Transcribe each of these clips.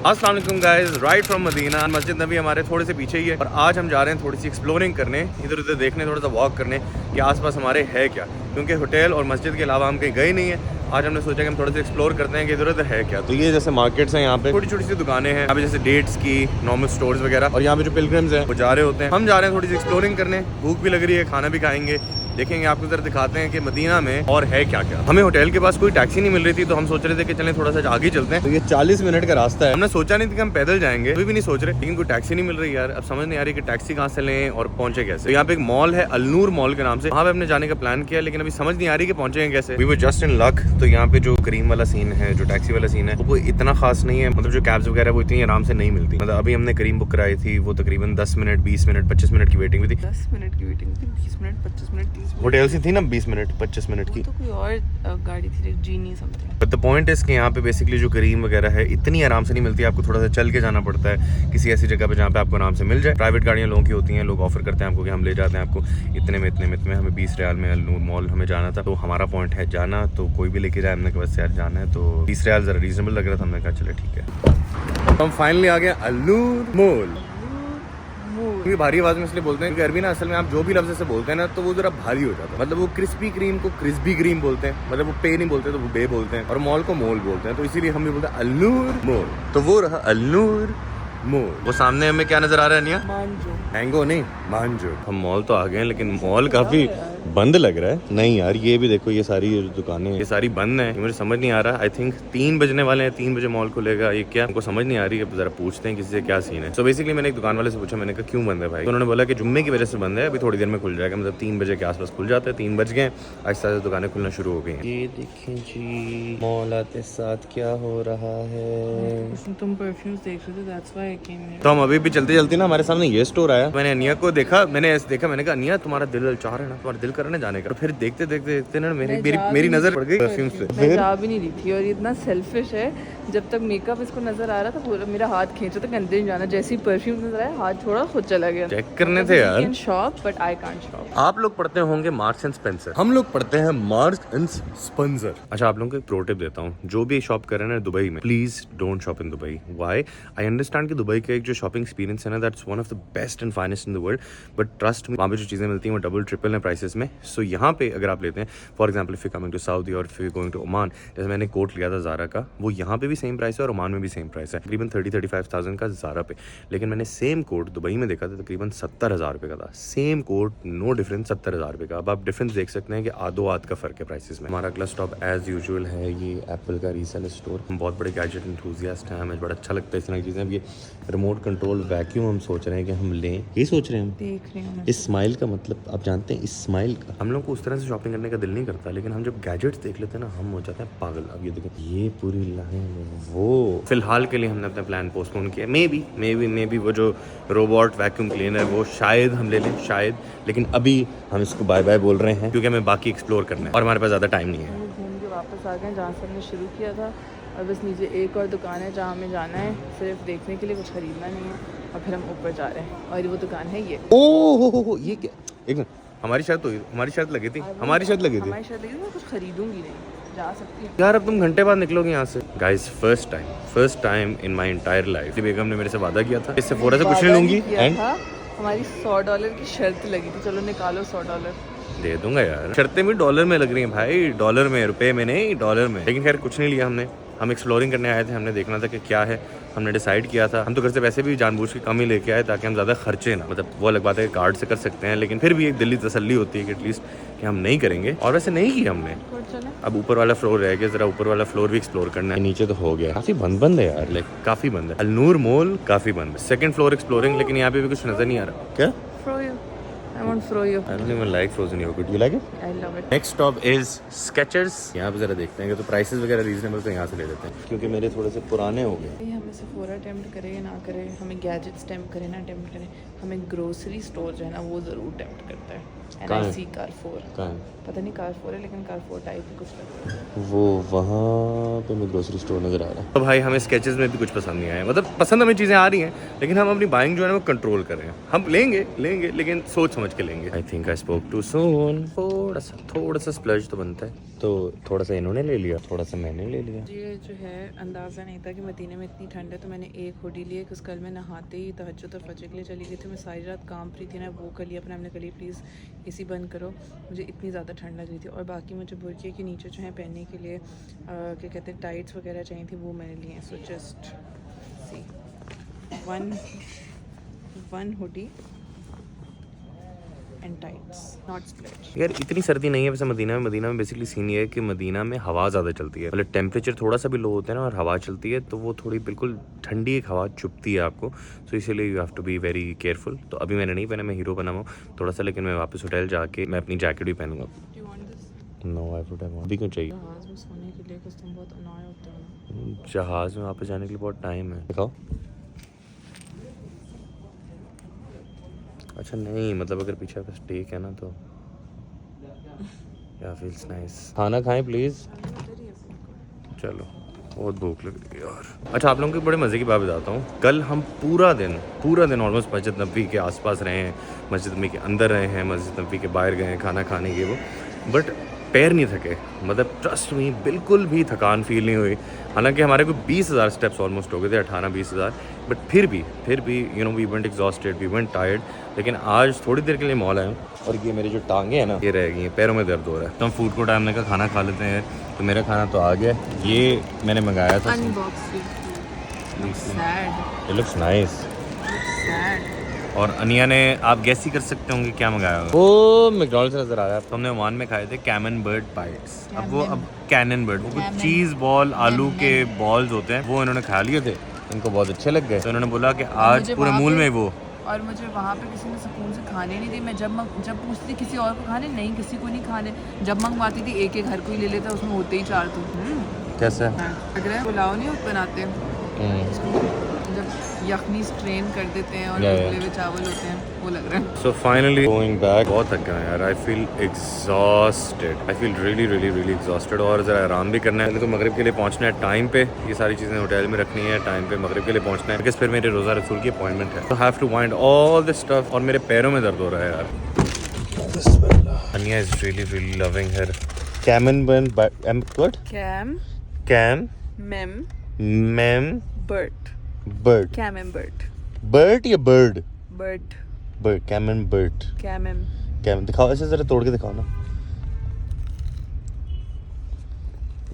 अस्सलाम वालेकुम guys, right from Medina. मस्जिद नबी हमारे थोड़े से पीछे ही है और आज हम जा रहे हैं थोड़ी सी एक्सप्लोरिंग करने, इधर उधर देखने, थोड़ा सा वॉक करने कि आसपास हमारे है क्या, क्योंकि होटल और मस्जिद के अलावा हम कहीं गए नहीं है। आज हमने सोचा कि हम थोड़ा सा एक्सप्लोर करते हैं कि इधर उधर है क्या। तो ये जैसे मार्केट्स हैं, यहाँ पे छोटी छोटी सी दुकानें हैं, यहाँ पे जैसे डेट्स की नॉर्मल स्टोर्स वगैरह, और यहाँ पे जो पिलग्रिम्स हैं वो जा रहे होते हैं। हम जा रहे हैं थोड़ी सी एक्सप्लोरिंग करने, भूख भी लग रही है, खाना भी खाएंगे, देखेंगे आपको इधर दिखाते हैं कि मदीना में और है क्या क्या। हमें होटल के पास कोई टैक्सी नहीं मिल रही थी, तो हम सोच रहे थे कि चलें थोड़ा सा आगे चलते हैं। तो ये 40 मिनट का रास्ता है। हमने सोचा नहीं था कि हम पैदल जाएंगे, कोई भी नहीं सोच रहे, लेकिन कोई टैक्सी नहीं मिल रही यार। अब समझ नहीं आ रही कि टैक्सी कहाँ से लें और पहुंचे कैसे। तो यहाँ पे एक मॉल है अलनूर मॉल के नाम से, वहाँ पे हमने जाने का प्लान किया, लेकिन अभी समझ नहीं आ रही कि पहुंचेंगे कैसे। We were just in luck. तो यहाँ पे जो करीम वाला सीन है, जो टैक्सी वाला सीन है, वो इतना खास नहीं है। मतलब जो कैब्स वगैरह वो इतनी आराम से नहीं मिलती। मतलब अभी हमने करीम बुक कराई थी, वो तकरीबन 10 मिनट 20 मिनट 25 मिनट की वेटिंग भी थी। 10 मिनट की वेटिंग थी, 20 मिनट 25 मिनट 30 मिनट होटल से थी ना 20 मिनट 25 मिनट की। तो कोई और गाड़ी थी, genie something. But the point is कि यहाँ पे बेसिकली जो करीम वगैरह है इतनी आराम से नहीं मिलती, आपको थोड़ा सा चल के जाना पड़ता है किसी ऐसी जगह पे जहाँ पे आपको आराम से मिल जाए। प्राइवेट गाड़ियाँ लोगों की होती हैं, लोग ऑफर करते हैं आपको कि हम ले जाते हैं आपको इतने में। हमें 20 रियाल में अलनूर मॉल हमें जाना था, तो हमारा पॉइंट है जाना, तो कोई भी लेके जाए। हमने कहा बस यार जाना है, तो 20 रियाल जरा रीजनेबल लग रहा था, हमने कहा चले ठीक है। हम फाइनली आ गए अलनूर मॉल। क्योंकि भारी आवाज में इसलिए बोलते हैं कि अरबी ना असल में आप जो भी लफ्ज़ से बोलते हैं ना, तो वो जरा भारी हो जाता है। मतलब वो क्रिस्पी क्रीम को क्रिस्पी क्रीम बोलते हैं, मतलब वो पे नहीं बोलते तो वो बे बोलते हैं, और मॉल को मोल बोलते हैं, तो इसीलिए हम भी बोलते हैं अलनूर मॉल। तो वो रहा अलनूर मॉल। वो सामने हमें क्या नजर आ रहा है निया? मांजो। मैंगो नहीं, मांजो। हम मॉल तो आ गए हैं, लेकिन मॉल काफी बंद लग रहा है। नहीं यार, ये भी देखो, ये सारी दुकानें ये सारी बंद हैं। मुझे समझ नहीं आ रहा। आई थिंक 3 बजने वाले हैं, 3 बजे मॉल खुलेगा। ये क्या, हमको समझ नहीं आ रही है। जरा पूछते हैं किसी से क्या सीन है। सो बेसिकली मैंने एक दुकान वाले से पूछा, मैंने कहा क्यों बंद है भाई? तो उन्होंने बोला कि जुम्मे की वजह से बंद है, अभी थोड़ी देर में खुल जाएगा। मतलब 3 बजे के आसपास खुल जाता है। 3 बज गए, आहिस्ता आहिस्ता दुकानें खुलना शुरू हो गई। ये देखें जी, मॉल आते साथ क्या हो रहा है। तुम परफ्यूम्स देख रहे थे, that's why I came here. तो हम अभी भी चलते चलते ना, हमारे सामने ये स्टोर आया। मैंने अनिया को देखा, मैंने कहा अनिया तुम्हारा दिल चाह रहा है ना, तुम्हारा दिल कर रहा है जाने का। तो फिर देखते देखते ना मेरी नजर पड़ गई परफ्यूम पे। मैं जा भी नहीं रही थी, और ये इतना सेल्फिश है। जब तक मेकअप इसको नजर आ रहा था, पूरा मेरा हाथ खींचा, तो अंदर नहीं जाना। जैसे ही परफ्यूम नजर आया, हाथ छोड़ा, खुद चला गया। चेक करने थे यार। Shop but I can't shop. आप लोग पढ़ते होंगे मार्क्स एंड स्पेंसर, हम लोग पढ़ते हैं मार्क्स एंड स्पेंसर। अच्छा, आप लोगों को एक प्रो टिप देता हूँ, जो भी शॉप कर रहे हैं ना दुबई में, please don't shop in Dubai. Why? I understand कि दुबई का एक जो शॉपिंग एक्सपीरियंस है ना, that's one of the best and finest in the world, but trust में वहाँ पे जो चीज़ें मिलती हैं वो डबल ट्रिपल है प्राइसेस में। सो यहाँ पे अगर आप लेते हैं, for example if you coming to Saudi और if you going to Oman, जैसे मैंने कोट लिया था ज़ारा का, वो यहाँ पे भी सेम प्राइस है और ओमान में भी सेम प्राइस है, तकरीबन 30-35,000 का ज़ारा पे। लेकिन मैंने सेम कोट दुबई में देखा था, तकरीबन 70,000 रुपये का था। सेम कोट, नो डिफरेंस, 70,000 रुपये का। अब आप डिफरेंस देख सकते हैं कि आधो आध का फ़र्क है प्राइसेस में। हमारा अगला स्टॉप एज यूजुअल है ये एप्पल का रीसेल स्टोर। हम बहुत बड़े गैजेट एंथुसियास्ट हैं, हमें बड़ा अच्छा लगता है इस तरह की चीज़ें। अब ये रिमोट कंट्रोल वैक्यूम हम सोच रहे हैं कि हम लें, यही सोच रहे हैं हम। देख रही हूँ इस स्माइल का मतलब आप जानते हैं, इस स्माइल का हम लोग को उस तरह से शॉपिंग करने का दिल नहीं करता, लेकिन हम जब गैजेट्स देख लेते हैं ना, हम हो जाते हैं पागल। अब ये देखें, ये पूरी लाइन वो। फिलहाल के लिए हमने अपना प्लान पोस्टपोन किया। मे बी वो जो रोबोट वैक्यूम क्लीनर वो शायद हम ले लें, शायद। लेकिन अभी हम इसको बाय बाय बोल रहे हैं, क्योंकि हमें बाकी एक्सप्लोर करना है और हमारे पास ज़्यादा टाइम नहीं है। घूम के वापस आ गए जहाँ से हमने शुरू किया था, और बस नीचे एक और दुकान है जहाँ हमें जाना है, सिर्फ देखने के लिए, कुछ खरीदना नहीं है, और फिर हम ऊपर जा रहे हैं। और वो दुकान है ये। ओह ये क्या, एक मिनट, हमारी शर्त लगी थी, हमारी शर्त लगी थी। हमारी शर्त लगी थी, मैं कुछ खरीदूंगी नहीं, जा सकती हूँ यार। अब तुम घंटे बाद निकलोगे यहाँ से। Guys, first time in my entire life बेगम ने मेरे से वादा किया था, इससे फोरा से कुछ नहीं लूंगी। एंड हमारी $100 की शर्त लगी थी, चलो निकालो $100। दे दूंगा यार। शर्तें भी डॉलर में लग रही हैं भाई, डॉलर में, रुपए में नहीं, डॉलर में। लेकिन खैर कुछ नहीं लिया हमने। हम एक्सप्लोरिंग करने आए थे, हमने देखना था कि क्या है। हमने डिसाइड किया था, हम तो घर से वैसे भी जानबूझ के कम ही लेके आए ताकि हम ज़्यादा खर्चे ना, मतलब वो अलग बात है कार्ड से कर सकते हैं, लेकिन फिर भी एक दिल्ली तसल्ली होती है कि एटलीस्ट कि हम नहीं करेंगे। और वैसे नहीं किया हमने। अब ऊपर वाला फ्लोर रह गया, जरा ऊपर वाला फ्लोर भी एक्सप्लोर करना है। नीचे तो हो गया, काफी बंद है यार, लाइक काफी बंद है। अलनूर मॉल काफी बंद है। सेकंड फ्लोर एक्सप्लोरिंग, लेकिन यहाँ पे भी कुछ नजर नहीं आ रहा। क्या? I want froyo. I don't even like frozen yogurt. You like it? I love it. Next stop is Skechers. यहाँ पे जरा देखते हैं कि तो प्राइसेस वगैरह रीजनेबल, तो यहाँ से ले लेते हैं, क्योंकि मेरे थोड़े से पुराने हो गए। ये हमें सेफोरा टेम्प्ट करे या ना करे, हमें गैजेट्स टेम्प्ट करे ना टेम्प्ट करे, हमें ग्रोसरी स्टोर जो है ना वो ज़रूर टेम्प्ट करता है। एंड आई सी कारफोर। पता नहीं कारफोर है, लेकिन कारफोर टाइप ही कुछ लगता है। वो वहाँ पे मैं ग्रोसरी स्टोर नजर आ रहा है। तो भाई हमें स्केचेस में भी कुछ पसंद नहीं आया। मतलब पसंद हमें चीज़ें आ रही हैं, लेकिन हम अपनी बाइंग जो है ना वो कंट्रोल कर रहे हैं। हम लेंगे लेकिन सोच समझ के लेंगे। I think I spoke too soon. थोड़ा सा स्प्लर्ज तो बनता है। तो थोड़ा सा इन्होंने ले लिया, थोड़ा सा मैंने ले लिया। ये जो है अंदाज़ा नहीं था कि मदीने में इतनी ठंड है, तो मैंने एक हुडी ली है। कुछ कल मैं नहाते ही तहज्जुद और फजर के लिए चली गई थी, मैं सारी रात काम रही थी ना, वो कर लिया अपना। हमने कहा प्लीज़ एसी बंद करो, मुझे इतनी ज़्यादा ठंड लग रही थी। और बाकी मुझे बुर्के के नीचे जो है पहनने के लिए क्या कहते हैं टाइट्स वगैरह चाहिए थी, वो मैंने लिए हैं। So just see one hoodie and tights, not split. यार इतनी सर्दी नहीं है वैसे मदीना में बेसिकली सीन ये है कि मदीना में हवा ज़्यादा चलती है, मतलब टेम्परेचर थोड़ा सा भी लो होता है ना और हवा चलती है तो वो थोड़ी बिल्कुल ठंडी एक हवा चुभती है आपको। तो इसीलिए you have to be very careful. तो अभी मैंने नहीं पहना, मैं हीरो बना हुआ थोड़ा सा, लेकिन मैं वापस होटल जाके मैं अपनी जैकेट भी पहनूंगा। नो आई वुड हैव, अभी क्यों चाहिए? जहाज़ में सोने के लिए कुछ तुम बहुत अनॉय होते हो ना। जहाज़ में वापस जाने के लिए बहुत टाइम है। दिखाओ। अच्छा नहीं, मतलब अगर पीछे का स्टेक है ना तो या फील्स नाइस। खाना खाएं प्लीज़। चलो बहुत भूख लग रही है यार। अच्छा आप लोगों को बड़े मज़े की बात बताता हूँ। कल हम पूरा दिन ऑलमोस्ट मस्जिद नबी के आसपास रहे हैं, मस्जिद नबी के अंदर रहे हैं, मस्जिद नबी के बाहर गए हैं खाना खाने के वो, बट पैर नहीं थके। मतलब ट्रस्ट मी बिल्कुल भी थकान फील नहीं हुई। हालांकि हमारे को 20,000 स्टेप्स ऑलमोस्ट हो गए थे, 18-20,000, बट फिर भी you know we went exhausted, we went tired. लेकिन आज थोड़ी देर के लिए मॉल आए हूँ और ये मेरी जो टांगे हैं ना ये रह गई हैं, पैरों में दर्द हो रहा है। तो हम फूड कोर्ट हमने का खाना खा लेते हैं। तो मेरा खाना तो आ गया, ये मैंने मंगाया था। It looks nice. और अनिया ने, आप गैस ही कर सकते होंगे क्या मंगाया होगा। वो मैकडॉनल्ड्स से नजर आ रहा है। तो हमने ओमान में खाए थे कैमन बर्ड बाइट्स। अब कैनन बर्ड, वो कुछ चीज़ बॉल आलू के बॉल्स होते हैं, वो इन्होंने खा लिए थे, इनको बहुत अच्छे लग गए। तो इन्होंने बोला कि आज पूरे मूल में वो। और मुझे वहाँ पे किसी ने सुकून से खाने नहीं दी। मैं जब पूछती किसी और को खाने, नहीं किसी को नहीं खाने। जब मंगवाती थी एक घर को ही ले लेता, उसमें होते ही 4 तो। कैसे लग रहा है पुलाव नहीं बनाते जब यखनी स्ट्रेन कर देते हैं और उबले हुए चावल होते हैं, वो लग रहा है। So finally going back. बहुत थक गया यार, I feel exhausted, I feel really exhausted. और ज़रा आराम भी करना है। तो मगरिब के लिए पहुंचना है टाइम पे, ये सारी चीज़ें होटल में रखनी है, टाइम पे मगरिब के लिए पहुंचना है, बिकॉज फिर मेरे रोज़ा रसूल की अपॉइंटमेंट है। तो have to wind all this stuff. और मेरे पैरों में दर्द हो रहा है यार। Aniya is really loving her caiman bird cam ma'am bird caiman या बर्ड कैमन दिखाओ, ऐसे जरा तोड़ के दिखाओ ना।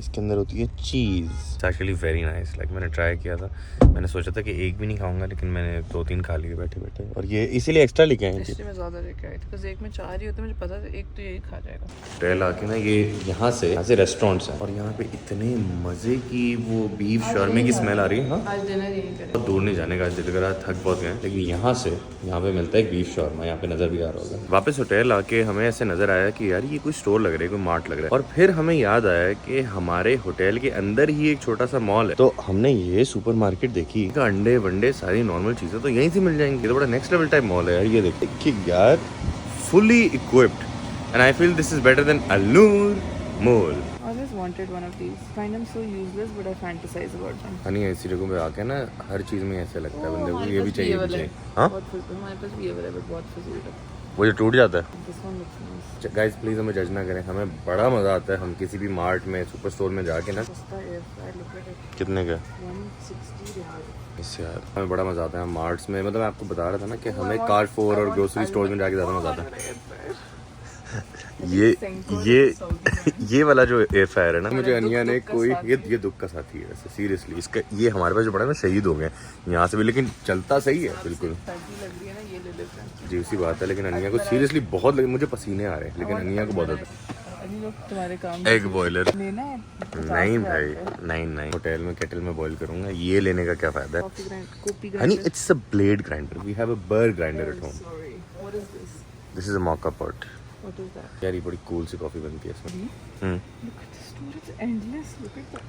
इसके अंदर होती है चीज़। Actually very nice. लाइक मैंने ट्राई किया था, मैंने सोचा था कि एक भी नहीं खाऊंगा, लेकिन मैंने 2-3 खा लिए बैठे बैठे। और ये इसीलिए एक्स्ट्रा लेके आए। इसलिए मैं ज़्यादा लेके आई थी, बिकॉज़ एक में 4 ही होते, मुझे पता था एक तो यही खा जाएगा। होटल आके ना ये यहाँ से रेस्टोरेंट्स हैं और यहाँ पे इतने मज़े की वो बीफ शॉर्मे की स्मेल आ रही है। हाँ आज डिनर यहीं करें। बहुत दूर नहीं जाने का दिल कर रहा, थक बहुत गए, लेकिन यहाँ पे मिलता है बीफ शॉर्मा, यहाँ पे नज़र भी आ रहा होगा। वापस होटल आके हमें ऐसे नज़र आया कि यार ये कोई स्टोर लग रहा है, कोई मार्ट लग रहा है। और फिर हमें याद आया कि हमारे होटल के अंदर ही एक छोटा सा मॉल है। तो हमने ये सुपरमार्केट देखी, अंडे वंडे सारी नॉर्मल चीज़ें तो यहीं से मिल जाएंगी। ये तो बड़ा नेक्स्ट लेवल टाइप मॉल है यार। ये देखिए यार, fully equipped, and I feel this is better than Alnoor mall. Always wanted one of these. Find them so useless, but I fantasize about them. Honey ऐसी जगहों पे आके ना हर चीज़ में ऐसे लगता है बंदे को ये भी चाहिए हाँ हमारे पास भी ये वाला है, but बहुत फजूल है। वो जो टूट जाता है। This one looks nice. Guys please हमें जज ना करें, हमें बड़ा मज़ा आता है। हम किसी भी मार्ट में, सुपर स्टोर में जाके ना, सस्ता air fryer, look at it. कितने का 160 riyal. इससे यार हमें बड़ा मज़ा आता है मार्ट्स में। मतलब मैं आपको बता रहा था ना कि हमें कारफोर और ग्रोसरी स्टोर में जाके ज़्यादा मज़ा आता है। ये वाला जो एयर फ्रायर है ना, मुझे अनिया ने कोई ये दुख का साथी है वैसे, सीरियसली। इसका ये हमारे पास जो पड़ा है ना, शहीद हो गए यहाँ से भी, लेकिन चलता सही है बिल्कुल। जी उसी बात है, लेकिन अनिया को सीरियसली बहुत लगे, मुझे पसीने आ रहे हैं, लेकिन अनिया को बहुत होता है। तुम्हारे काम एग बॉयलर लेना है? नहीं भाई, नहीं होटल में केटल में बॉईल करूंगा। ये लेने का क्या फायदा है? Honey it's a blade grinder, we have a burr grinder at home. This is a moka pot. What is that? यार ये बड़ी कूल सी कॉफी बनती है इसमें। Look at the storage, endless. Look at that.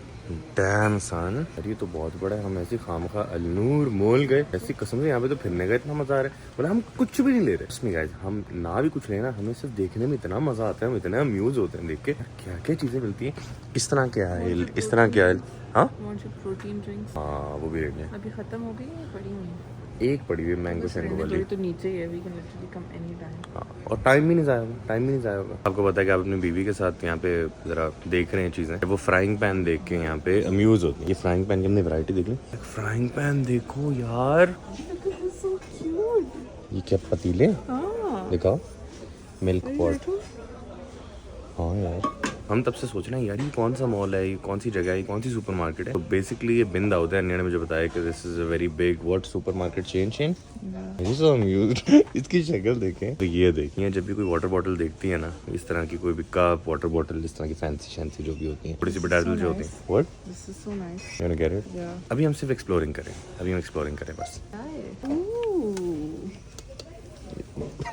Damn son, अरे ये तो बहुत बड़ा है। हम ऐसी खामखा अल्नूर मॉल गए, ऐसी कसम से यहाँ पे तो फिरने का इतना मजा आ रहा है, बोला हम कुछ भी नहीं ले रहे। उसमें गाइस हम ना भी कुछ लेना, हमें सिर्फ देखने में इतना मजा आता है, हम इतना अम्यूज होते हैं देख के क्या क्या चीजें मिलती हैं। इस तरह क्या है, इस तरह क्या है। हाँ प्रोटीन ड्रिंक्स, हाँ वो भी लेने हैं। अभी खत्म हो गई है, पड़ी हुई है। एक पड़ी हुई मैंगो शैंगो वाली। तो नीचे ही है, we can literally come any time. हाँ, और टाइम भी नहीं जाया होगा, टाइम भी नहीं जाया होगा। आपको पता है कि आप अपनी बीवी के साथ यहाँ पे जरा देख रहे हैं चीज़ें, वो फ्राइंग पैन देख के यहाँ पे अम्यूज होती है। ये फ्राइंग पैन की हमने वैरायटी देख ली। फ्राइंग पैन देखो यार, ये क्या पतीले दिखाओ, मिल्क पॉट। हाँ यार, हम तब से सोच रहे हैं यार ये कौन सा मॉल है, ये कौन सी जगह है, ये कौन सी सुपरमार्केट है। तो बेसिकली ये बिंद होता है, ने मुझे बताया कि this is a very big what supermarket chain. So amused. इसकी शक्ल देखें तो ये देखिए, जब भी कोई वाटर बॉटल देखती है ना, इस तरह की कोई भी कप, वाटर बॉटल, इस तरह की फैंसी जो भी होती है, थोड़ी सी बटाटल जो होती है। What this is so nice. You want to get it? अभी हम सिर्फ एक्सप्लोरिंग करें, अभी हम एक्सप्लोरिंग करें बस।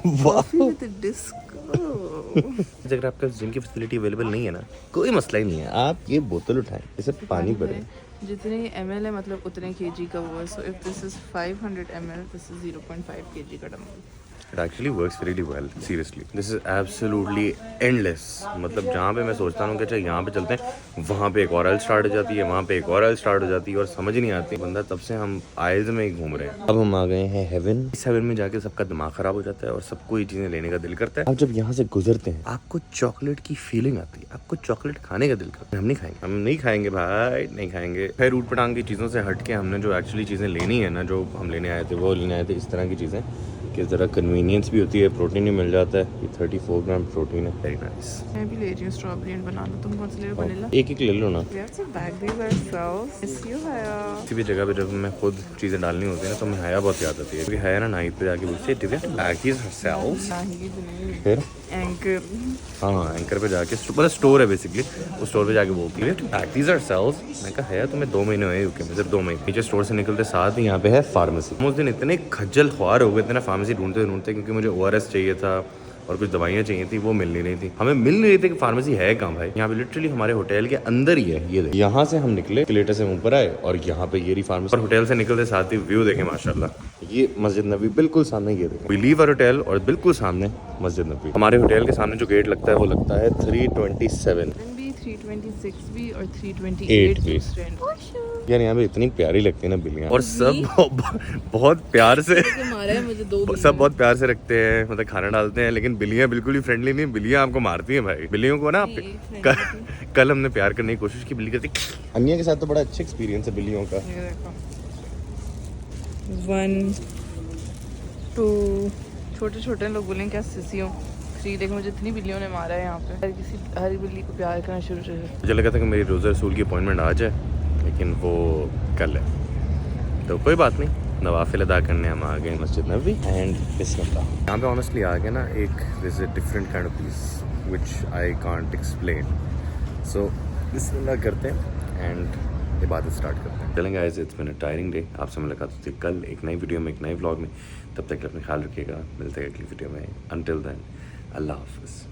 Coffee with disco. अगर आपके पास जिम की फैसिलिटी अवेलेबल नहीं है ना, कोई मसला ही नहीं है, आप ये बोतल उठाएं, इसे पानी भरें। जितने ml है मतलब उतने kg का वो है। So if this is 500 ml, this is 0.5 kg का dumbbell. It actually works really well, seriously. This is absolutely endless. मतलब जहाँ पे मैं सोचता हूँ कि अच्छा यहाँ पे चलते हैं, वहाँ पे एक और आइल स्टार्ट हो जाती है, वहाँ पे एक और आइल स्टार्ट हो जाती है, और समझ ही नहीं आती बंदा। तब से हम आइल्स में ही घूम रहे हैं। अब हम आ गए हैं हेवन। इस हेवन में जाके सबका दिमाग खराब हो जाता है और सबको ये चीज़ें लेने का दिल करता है। अब जब यहाँ से गुजरते हैं, आपको चॉकलेट की फीलिंग आती है, आपको चॉकलेट खाने का दिल करता है। हम नहीं खाएंगे भाई, नहीं खाएंगे। फिर ऊट पटांग की चीज़ों से हट के हमने जो एक्चुअली चीज़ें लेनी है ना, जो हम लेने आए थे वो लेने आए थे। इस तरह की चीज़ें कि ज़रा कन्वीनियंस भी होती है, प्रोटीन भी मिल जाता है। ये 34 ग्राम प्रोटीन है, वेरी नाइस। मैं भी ले रही हूँ स्ट्रॉबेरी एंड बनाना। तुम कौन सा ले रहे हो? वनीला? एक ले लो ना। We have to bag these ourselves. Miss you, Haya. किसी भी जगह पे जब मैं खुद चीज़ें डालनी होती है ना, तो मैं हया बहुत याद आती है, क्योंकि हया ना नाइट पे जाके बोलती है दिव्या बैग हिज हरसेल्फ। नहीं, नहीं। फिर एंकर। हाँ, एंकर पे जाके, मतलब स्टोर है बेसिकली, उस स्टोर पे जाके बोलती है बैग हिज हरसेल्फ। मैं कहा है तुम्हें 2 महीने हुए यूके में, सिर्फ 2 महीने। नीचे स्टोर से निकलते साथ ही यहाँ पे है फार्मेसी। हम उस दिन इतने खज्जल ख्वार हो गए थे ना फार्मेसी ढूंढते, क्योंकि मुझे ORS चाहिए था और कुछ दवाइयाँ चाहिए थी, वो मिल नहीं रही थी। हमें मिल नहीं रही थी कि फार्मेसी है कहाँ भाई। यहाँ पे लिटरली हमारे होटल के अंदर ही है। ये यहाँ से हम निकले, क्लेटर से ऊपर आए और यहाँ पे ये रही फार्मेसी। और होटल से निकलते साथ ही व्यू देखें माशाल्लाह, ये मस्जिद नबी बिल्कुल सामने। ये देखें, वी लीव आवर होटल और बिल्कुल सामने मस्जिद नबी। हमारे होटल के सामने जो गेट लगता है वो लगता है 327 326 भी और 328 भी। यार यहाँ पे इतनी प्यारी लगती है ना बिल्लियाँ, और सब बहुत प्यार से मारा है मुझे 2 सब बहुत प्यार से रखते हैं, मतलब खाना डालते हैं। लेकिन बिल्लियाँ बिल्कुल ही फ्रेंडली नहीं, बिल्लियाँ आपको मारती हैं भाई। बिल्लियों को ना कल हमने प्यार करने की कोशिश की, बिल्ली कहती। अन्या के साथ तो बड़ा अच्छा एक्सपीरियंस है बिल्लियों का। 1 2 छोटे लोग बोलेंगे क्या सिसियों। 3 देखो मुझे इतनी बिल्लियों ने मारा है यहाँ पे। हर बिल्ली को प्यार करना शुरू कर। मुझे लगा था कि मेरी रोज़ा रसूल की अपॉइंटमेंट आ जाए, लेकिन वो कल है, तो कोई बात नहीं। नवाफिल अदा करने हम आ गए मस्जिद नबी एंड बिस्मिल्लाह। यहाँ पे ऑनेस्टली आ गया ना, एक this is a different kind of piece which I can't explain. So बिस्मिल्लाह करते हैं एंड इबादत स्टार्ट करते हैं। चलेंगे guys, it's been a tiring day. आपसे मुलाकात होती है कल एक नई वीडियो में, एक नए व्लॉग में। तब तक अपना ख्याल रखिएगा, मिलते हैं अगली वीडियो में। अनटिल देन, अल्लाह हाफ़िज़।